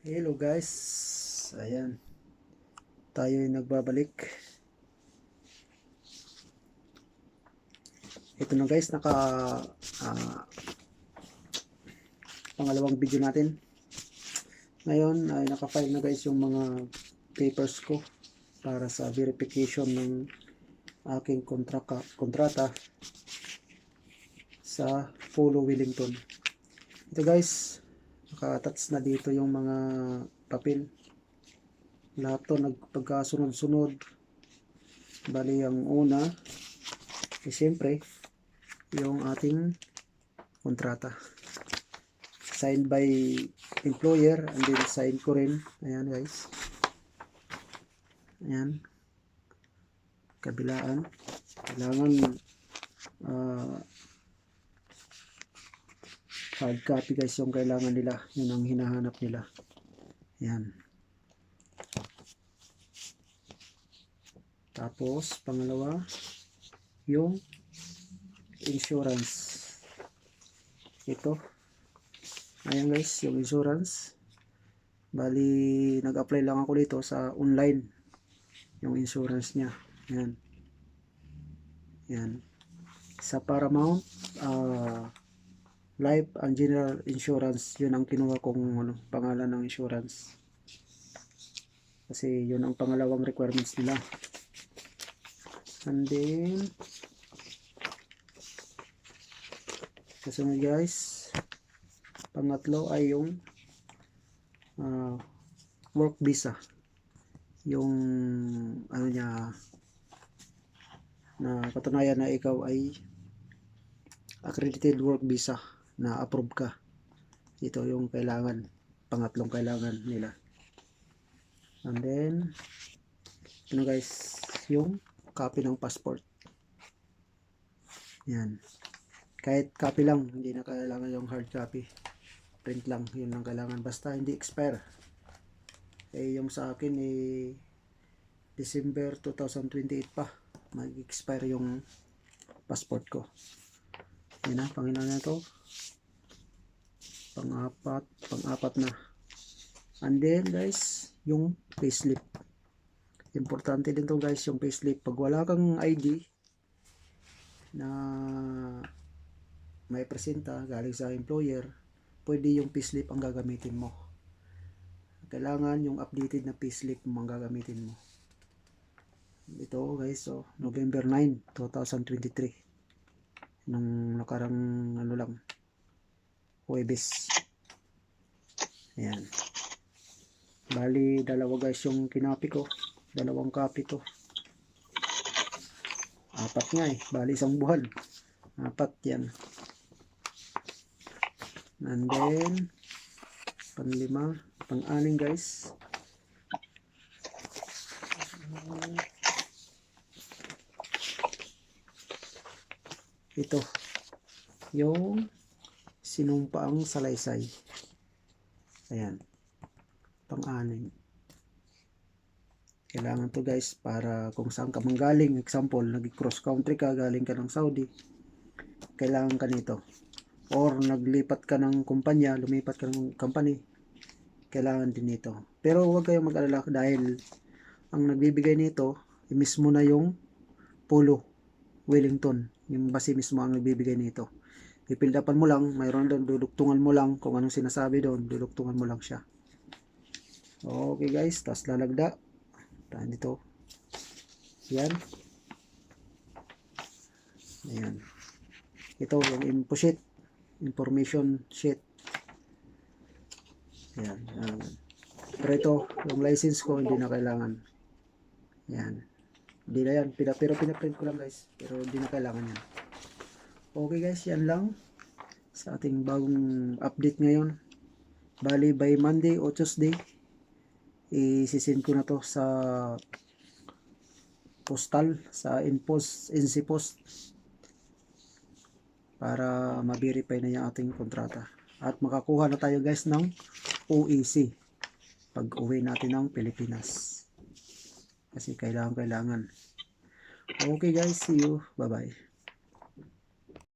Hello guys, ayan, tayo ay nagbabalik. Ito na guys, pangalawang video natin. Ngayon ay naka-file na guys yung mga papers ko para sa verification ng aking kontrata sa Polo Wellington. Ito guys, naka-attach na dito yung mga papel. Lahat to nagpagkasunod-sunod. Bali ang una siyempre yung ating kontrata, signed by employer, and then sign ko rin. Ayan guys, ayan, kabilaan. Kailangan hard copy guys yung kailangan nila, yun ang hinahanap nila. Ayan. Tapos pangalawa yung insurance. Ito, ayan guys, yung insurance. Bali nag-apply lang ako dito sa online yung insurance nya. Ayan, ayan, sa Paramount Life and General Insurance. Yun ang kinuha kong pangalan ng insurance kasi yun ang pangalawang requirements nila. And then kasunod guys, pangatlo ay yung work visa, yung ano niya, na patunayan na ikaw ay accredited work visa, na approve ka. Ito yung kailangan, pangatlong kailangan nila. And then ano guys, yung copy ng passport. Yan, kahit copy lang, hindi na kailangan yung hard copy, print lang, yun lang kailangan, basta hindi expire. Yung sa akin December 2028 pa mag-expire yung passport ko. Yan na, Panginoon na ito, pang-apat na. And then guys, yung payslip, importante din to guys, yung payslip. Pag wala kang ID na may presenta galing sa employer, pwede yung payslip ang gagamitin mo. Kailangan yung updated na payslip mo ang gagamitin mo. Ito guys, so November 9, 2023, nung nakarang ano lang, Huwebes. Ayan, bali dalawa guys yung kinapi ko, dalawang copy to. Apat nga bali isang buwan, apat yan. And then panlima, pang-anim guys, ito yung sinumpaang salaysay. Ayan, pang-anim. Kailangan to guys para kung saan ka manggaling, example nag-cross country ka, galing ka ng Saudi, kailangan ka nito. Or naglipat ka ng kumpanya, lumipat ka ng company, kailangan din nito. Pero huwag kayong mag-alala dahil ang nagbibigay nito mismo na yung Polo Wellington, yung base mismo ang nagbibigay nito. Pipildapan mo lang, mayroon doon, duduktungan mo lang kung anong sinasabi doon, duduktungan mo lang siya. Okay guys, tapos lalagda tayo dito. Yan, ayan, ito yung info sheet, information sheet. Ayan, pero ito yung license ko hindi na kailangan. Yan, hindi na yan, pero pinaprint ko lang guys, pero hindi na kailangan yan. Okay guys, yan lang sa ating bagong update ngayon. Bali by Monday o Tuesday isisend ko na to sa postal, sa NC Post, para ma-verify na yung ating kontrata at makakuha na tayo guys ng OEC pag uwi natin ng Pilipinas, kasi kailangan. Okay guys, see you, bye bye.